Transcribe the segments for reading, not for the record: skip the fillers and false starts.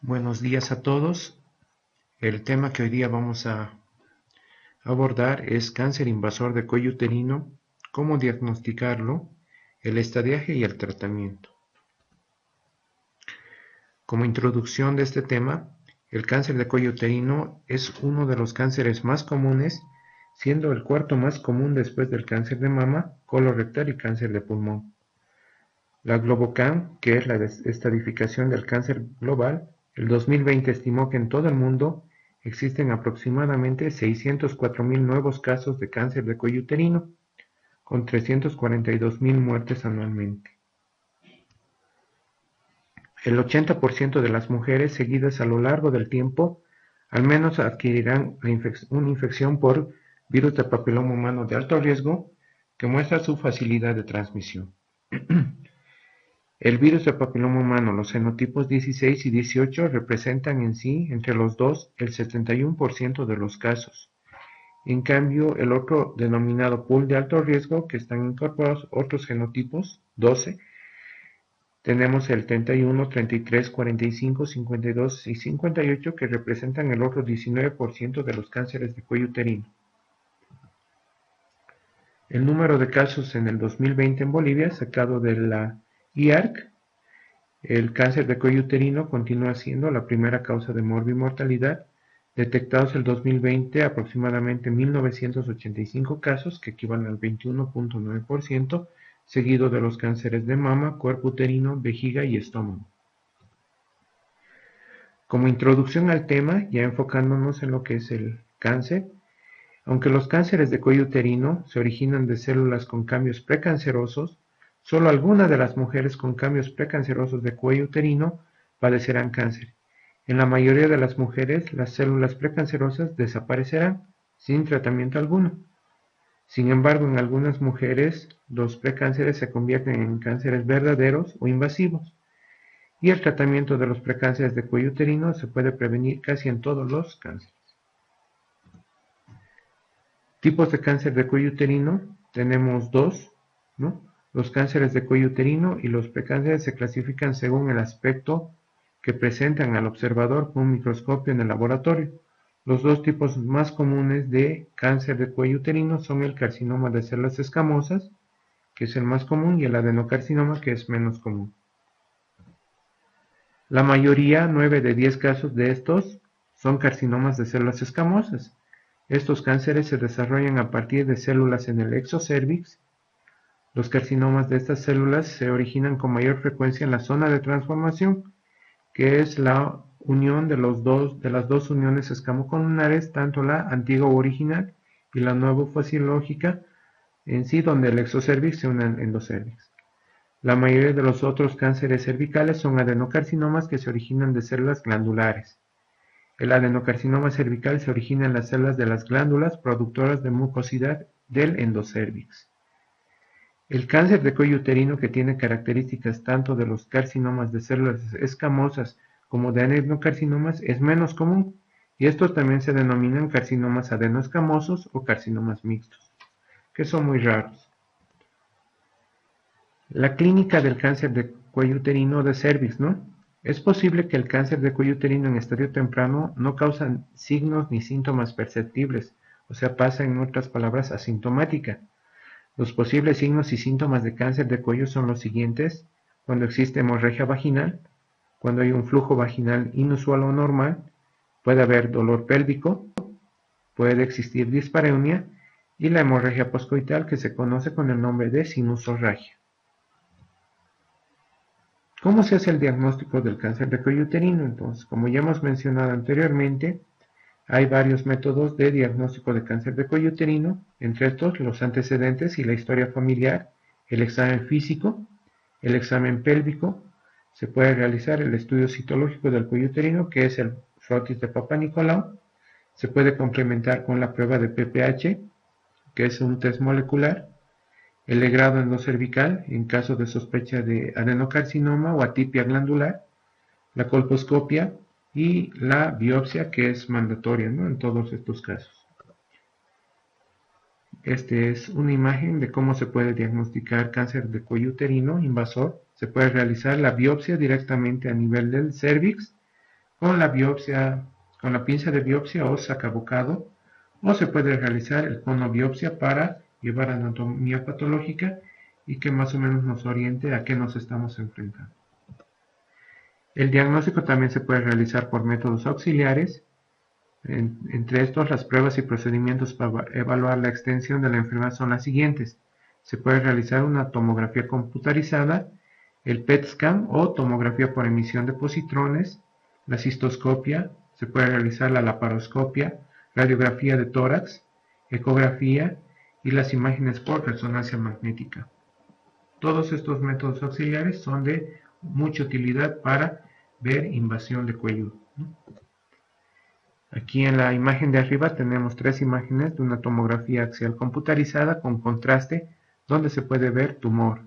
Buenos días a todos. El tema que hoy día vamos a abordar es cáncer invasor de cuello uterino, cómo diagnosticarlo, el estadiaje y el tratamiento. Como introducción de este tema, el cáncer de cuello uterino es uno de los cánceres más comunes, siendo el cuarto más común después del cáncer de mama, colorectal y cáncer de pulmón. La Globocam, que es la estadificación del cáncer global, el 2020 estimó que en todo el mundo existen aproximadamente 604.000 nuevos casos de cáncer de cuello uterino, con 342.000 muertes anualmente. El 80% de las mujeres seguidas a lo largo del tiempo al menos adquirirán una infección por virus de papiloma humano de alto riesgo que muestra su facilidad de transmisión. El virus del papiloma humano, los genotipos 16 y 18 representan en sí, entre los dos, el 71% de los casos. En cambio, el otro denominado pool de alto riesgo, que están incorporados otros genotipos, 12, tenemos el 31, 33, 45, 52 y 58 que representan el otro 19% de los cánceres de cuello uterino. El número de casos en el 2020 en Bolivia, sacado de la IARC, el cáncer de cuello uterino continúa siendo la primera causa de morbimortalidad, detectados el 2020 aproximadamente 1.985 casos, que equivalen al 21.9%, seguido de los cánceres de mama, cuerpo uterino, vejiga y estómago. Como introducción al tema, ya enfocándonos en lo que es el cáncer, aunque los cánceres de cuello uterino se originan de células con cambios precancerosos, solo algunas de las mujeres con cambios precancerosos de cuello uterino padecerán cáncer. En la mayoría de las mujeres, las células precancerosas desaparecerán sin tratamiento alguno. Sin embargo, en algunas mujeres, los precánceres se convierten en cánceres verdaderos o invasivos, y el tratamiento de los precánceres de cuello uterino se puede prevenir casi en todos los cánceres. Tipos de cáncer de cuello uterino, tenemos dos, ¿no? Los cánceres de cuello uterino y los precánceres se clasifican según el aspecto que presentan al observador con un microscopio en el laboratorio. Los dos tipos más comunes de cáncer de cuello uterino son el carcinoma de células escamosas, que es el más común, y el adenocarcinoma, que es menos común. La mayoría, 9 de 10 casos de estos, son carcinomas de células escamosas. Estos cánceres se desarrollan a partir de células en el exocervix. Los carcinomas de estas células se originan con mayor frecuencia en la zona de transformación, que es la unión de las dos uniones escamocolunares, tanto la antigua o original y la nueva fisiológica en sí, donde el exocervix se une al endocervix. La mayoría de los otros cánceres cervicales son adenocarcinomas que se originan de células glandulares. El adenocarcinoma cervical se origina en las células de las glándulas productoras de mucosidad del endocervix. El cáncer de cuello uterino, que tiene características tanto de los carcinomas de células escamosas como de adenocarcinomas, es menos común, y estos también se denominan carcinomas adenoescamosos o carcinomas mixtos, que son muy raros. La clínica del cáncer de cuello uterino de cervix, ¿no? Es posible que el cáncer de cuello uterino en estadio temprano no causa signos ni síntomas perceptibles, o sea, pasa en otras palabras asintomática. Los posibles signos y síntomas de cáncer de cuello son los siguientes: cuando existe hemorragia vaginal, cuando hay un flujo vaginal inusual o normal, puede haber dolor pélvico, puede existir dispareunia y la hemorragia poscoital, que se conoce con el nombre de sinusorragia. ¿Cómo se hace el diagnóstico del cáncer de cuello uterino? Entonces, como ya hemos mencionado anteriormente, hay varios métodos de diagnóstico de cáncer de cuello uterino, entre estos los antecedentes y la historia familiar, el examen físico, el examen pélvico, se puede realizar el estudio citológico del cuello uterino, que es el frotis de Papa Nicolau, se puede complementar con la prueba de PPH, que es un test molecular, el legrado endocervical en caso de sospecha de adenocarcinoma o atipia glandular, la colposcopia y la biopsia, que es mandatoria, ¿no?, en todos estos casos. Esta es una imagen de cómo se puede diagnosticar cáncer de cuello uterino invasor. Se puede realizar la biopsia directamente a nivel del cervix con la biopsia, con la pinza de biopsia o sacabocado, o se puede realizar el conobiopsia para llevar anatomía patológica y que más o menos nos oriente a qué nos estamos enfrentando. El diagnóstico también se puede realizar por métodos auxiliares, entre estos las pruebas y procedimientos para evaluar la extensión de la enfermedad son las siguientes. Se puede realizar una tomografía computarizada, el PET scan o tomografía por emisión de positrones, la cistoscopia, se puede realizar la laparoscopia, radiografía de tórax, ecografía y las imágenes por resonancia magnética. Todos estos métodos auxiliares son de mucha utilidad para ver invasión de cuello. Aquí en la imagen de arriba tenemos tres imágenes de una tomografía axial computarizada con contraste donde se puede ver tumor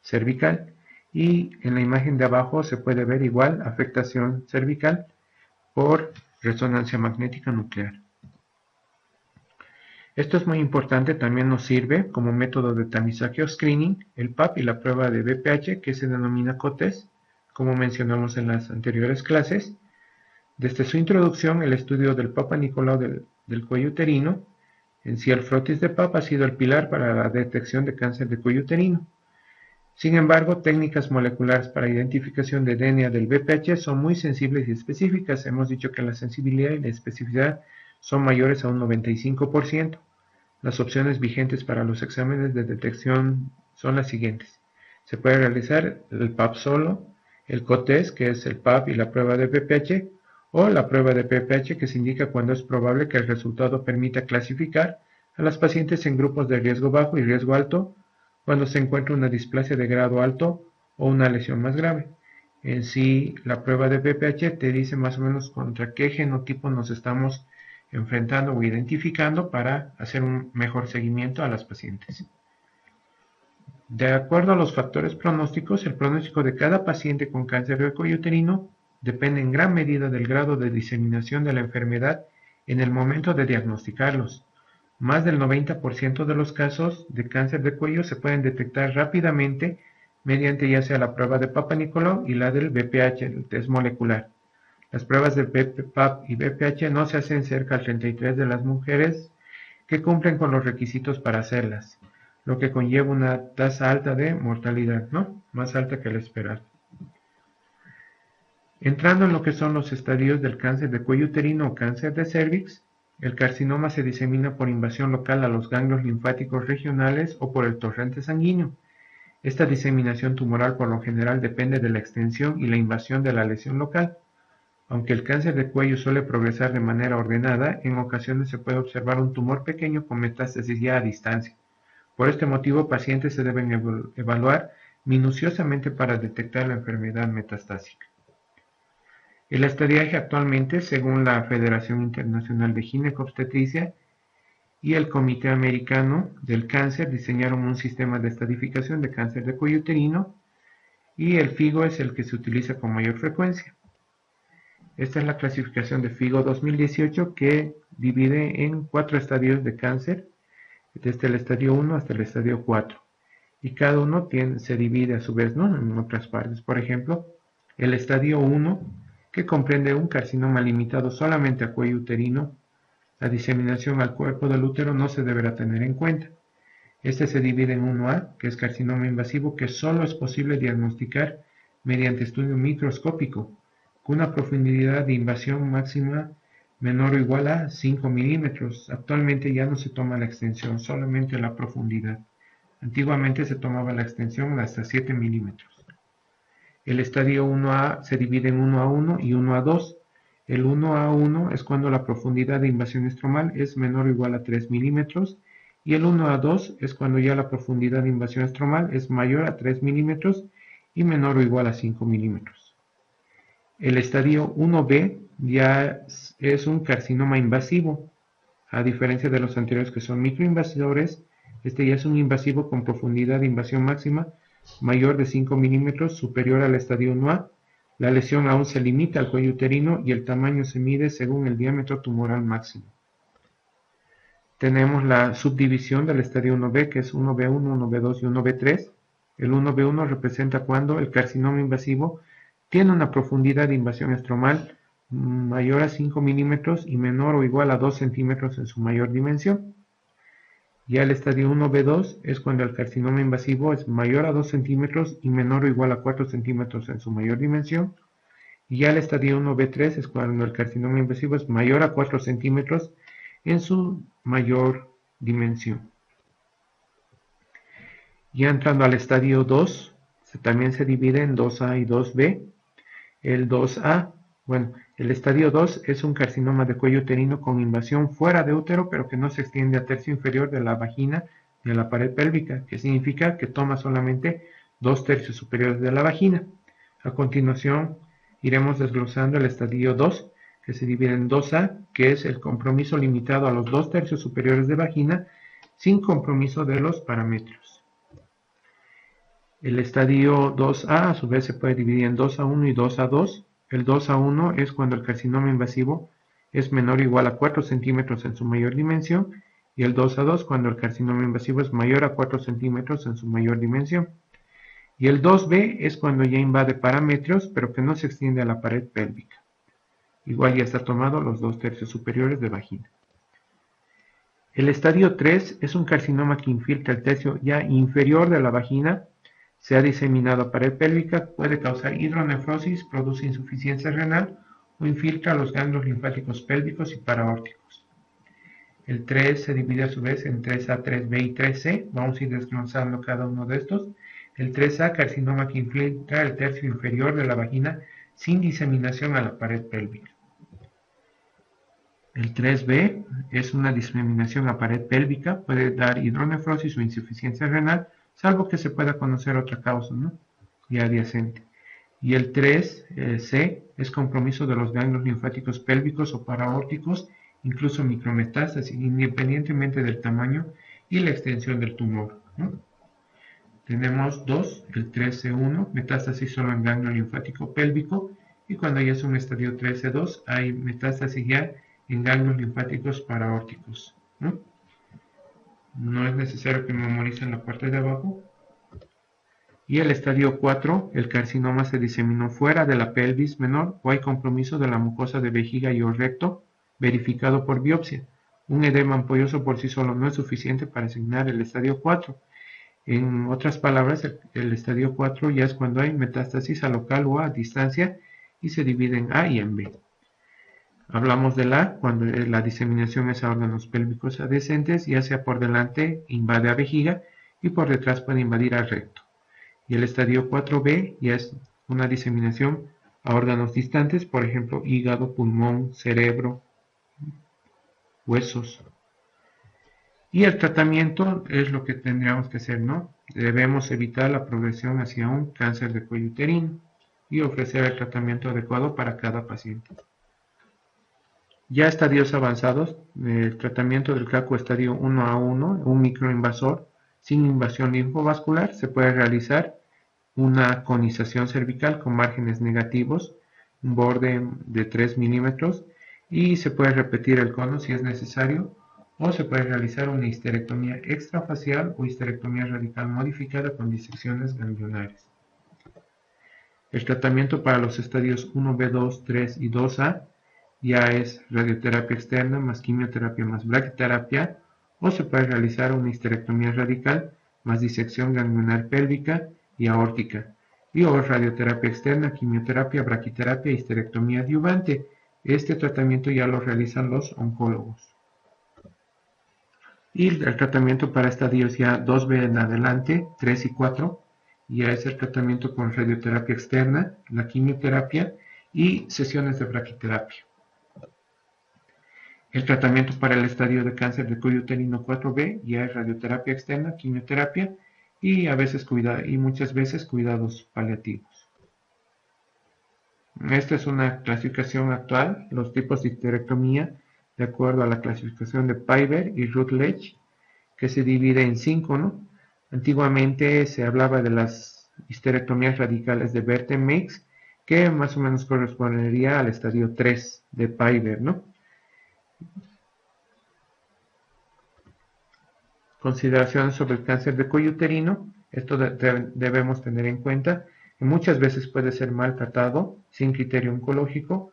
cervical, y en la imagen de abajo se puede ver igual afectación cervical por resonancia magnética nuclear. Esto es muy importante, también nos sirve como método de tamizaje o screening el PAP y la prueba de BPH que se denomina COTES, como mencionamos en las anteriores clases. Desde su introducción, el estudio del Papa Nicolau del cuello uterino, en sí el frotis de Papa ha sido el pilar para la detección de cáncer de cuello uterino. Sin embargo, técnicas moleculares para identificación de DNA del BPH son muy sensibles y específicas. Hemos dicho que la sensibilidad y la especificidad son mayores a un 95%. Las opciones vigentes para los exámenes de detección son las siguientes. Se puede realizar el PAP solo, el COTES, que es el PAP y la prueba de BPH, o la prueba de BPH, que se indica cuando es probable que el resultado permita clasificar a las pacientes en grupos de riesgo bajo y riesgo alto cuando se encuentra una displasia de grado alto o una lesión más grave. En sí, la prueba de BPH te dice más o menos contra qué genotipo nos estamos enfrentando o identificando para hacer un mejor seguimiento a las pacientes. De acuerdo a los factores pronósticos, el pronóstico de cada paciente con cáncer de cuello uterino depende en gran medida del grado de diseminación de la enfermedad en el momento de diagnosticarlos. Más del 90% de los casos de cáncer de cuello se pueden detectar rápidamente mediante ya sea la prueba de Papa Nicolau y la del BPH, el test molecular. Las pruebas de PAP y BPH no se hacen cerca del 33% de las mujeres que cumplen con los requisitos para hacerlas, lo que conlleva una tasa alta de mortalidad, ¿no? Más alta que la esperada. Entrando en lo que son los estadios del cáncer de cuello uterino o cáncer de cervix, el carcinoma se disemina por invasión local a los ganglios linfáticos regionales o por el torrente sanguíneo. Esta diseminación tumoral por lo general depende de la extensión y la invasión de la lesión local. Aunque el cáncer de cuello suele progresar de manera ordenada, en ocasiones se puede observar un tumor pequeño con metástasis ya a distancia. Por este motivo, pacientes se deben evaluar minuciosamente para detectar la enfermedad metastásica. El estadiaje actualmente, según la Federación Internacional de Ginecobstetricia y el Comité Americano del Cáncer, diseñaron un sistema de estadificación de cáncer de cuello uterino y el FIGO es el que se utiliza con mayor frecuencia. Esta es la clasificación de FIGO 2018 que divide en 4 estadios de cáncer, desde el estadio 1 hasta el estadio 4. Y cada uno se divide a su vez, ¿no?, en otras partes. Por ejemplo, el estadio 1, que comprende un carcinoma limitado solamente a cuello uterino, la diseminación al cuerpo del útero no se deberá tener en cuenta. Este se divide en 1A, que es carcinoma invasivo, que solo es posible diagnosticar mediante estudio microscópico, con una profundidad de invasión máxima menor o igual a 5 milímetros. Actualmente ya no se toma la extensión, solamente la profundidad. Antiguamente se tomaba la extensión hasta 7 milímetros. El estadio 1A se divide en 1A1 y 1A2. El 1A1 es cuando la profundidad de invasión estromal es menor o igual a 3 milímetros y el 1A2 es cuando ya la profundidad de invasión estromal es mayor a 3 milímetros y menor o igual a 5 milímetros. El estadio 1B ya es un carcinoma invasivo. A diferencia de los anteriores que son microinvasores, este ya es un invasivo con profundidad de invasión máxima mayor de 5 milímetros, superior al estadio 1A. La lesión aún se limita al cuello uterino y el tamaño se mide según el diámetro tumoral máximo. Tenemos la subdivisión del estadio 1B, que es 1B1, 1B2 y 1B3. El 1B1 representa cuando el carcinoma invasivo tiene una profundidad de invasión estromal mayor a 5 milímetros y menor o igual a 2 centímetros en su mayor dimensión. Ya el estadio 1B2 es cuando el carcinoma invasivo es mayor a 2 centímetros y menor o igual a 4 centímetros en su mayor dimensión. Y ya el estadio 1B3 es cuando el carcinoma invasivo es mayor a 4 centímetros en su mayor dimensión. Ya entrando al estadio 2, también se divide en 2A y 2B. El 2A, bueno, el estadio 2 es un carcinoma de cuello uterino con invasión fuera de útero, pero que no se extiende al tercio inferior de la vagina ni a la pared pélvica, que significa que toma solamente 2/3 superiores de la vagina. A continuación, iremos desglosando el estadio 2, que se divide en 2A, que es el compromiso limitado a los 2/3 superiores de vagina, sin compromiso de los parámetros. El estadio 2A a su vez se puede dividir en 2A1 y 2A2. El 2A1 es cuando el carcinoma invasivo es menor o igual a 4 centímetros en su mayor dimensión, y el 2A2 cuando el carcinoma invasivo es mayor a 4 centímetros en su mayor dimensión. Y el 2B es cuando ya invade parámetros, pero que no se extiende a la pared pélvica. Igual ya está tomado los 2/3 superiores de vagina. El estadio 3 es un carcinoma que infiltra el tercio ya inferior de la vagina, se ha diseminado a pared pélvica, puede causar hidronefrosis, produce insuficiencia renal o infiltra los ganglios linfáticos pélvicos y paraórticos. El 3 se divide a su vez en 3A, 3B y 3C. Vamos a ir desglosando cada uno de estos. El 3A, carcinoma que infiltra el tercio inferior de la vagina sin diseminación a la pared pélvica. El 3B es una diseminación a pared pélvica, puede dar hidronefrosis o insuficiencia renal, salvo que se pueda conocer otra causa, ¿no? Ya adyacente. Y el 3C es compromiso de los ganglios linfáticos pélvicos o paraórticos, incluso micrometástasis, independientemente del tamaño y la extensión del tumor, ¿no? Tenemos dos, el 3C1, metástasis solo en ganglio linfático pélvico, y cuando ya es un estadio 3C2, hay metástasis ya en ganglios linfáticos paraórticos, ¿no? No es necesario que memoricen la parte de abajo. Y el estadio 4, el carcinoma se diseminó fuera de la pelvis menor o hay compromiso de la mucosa de vejiga y o recto verificado por biopsia. Un edema ampolloso por sí solo no es suficiente para asignar el estadio 4. En otras palabras, el estadio 4 ya es cuando hay metástasis a local o a distancia y se divide en A y en B. Hablamos del A cuando la diseminación es a órganos pélvicos adyacentes, ya sea por delante invade a vejiga y por detrás puede invadir al recto. Y el estadio 4B ya es una diseminación a órganos distantes, por ejemplo, hígado, pulmón, cerebro, huesos. Y el tratamiento es lo que tendríamos que hacer, ¿no? Debemos evitar la progresión hacia un cáncer de cuello uterino y ofrecer el tratamiento adecuado para cada paciente. Ya estadios avanzados, el tratamiento del CACO estadio 1A1, un microinvasor sin invasión linfovascular, se puede realizar una conización cervical con márgenes negativos, un borde de 3 milímetros, y se puede repetir el cono si es necesario, o se puede realizar una histerectomía extrafacial o histerectomía radical modificada con disecciones ganglionares. El tratamiento para los estadios 1B2, 3 y 2A ya es radioterapia externa más quimioterapia más braquiterapia, o se puede realizar una histerectomía radical más disección ganglionar pélvica y aórtica, y o radioterapia externa, quimioterapia, braquiterapia e histerectomía adyuvante. Este tratamiento ya lo realizan los oncólogos. Y el tratamiento para estadios ya 2B en adelante, 3 y 4, ya es el tratamiento con radioterapia externa, la quimioterapia y sesiones de braquiterapia. El tratamiento para el estadio de cáncer de cuello uterino 4B ya es radioterapia externa, quimioterapia y muchas veces cuidados paliativos. Esta es una clasificación actual, los tipos de histerectomía de acuerdo a la clasificación de Piver y Rutledge, que se divide en 5, ¿no? Antiguamente se hablaba de las histerectomías radicales de Berten-Meigs, que más o menos correspondería al estadio 3 de Piver, ¿no? Consideraciones sobre el cáncer de cuello uterino. Esto debemos tener en cuenta que muchas veces puede ser maltratado sin criterio oncológico.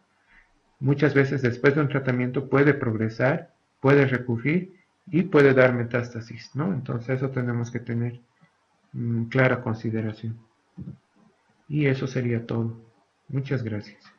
Muchas veces después de un tratamiento puede progresar, puede recurrir y puede dar metástasis, ¿no? Entonces eso tenemos que tener clara consideración. Y eso sería todo. Muchas gracias.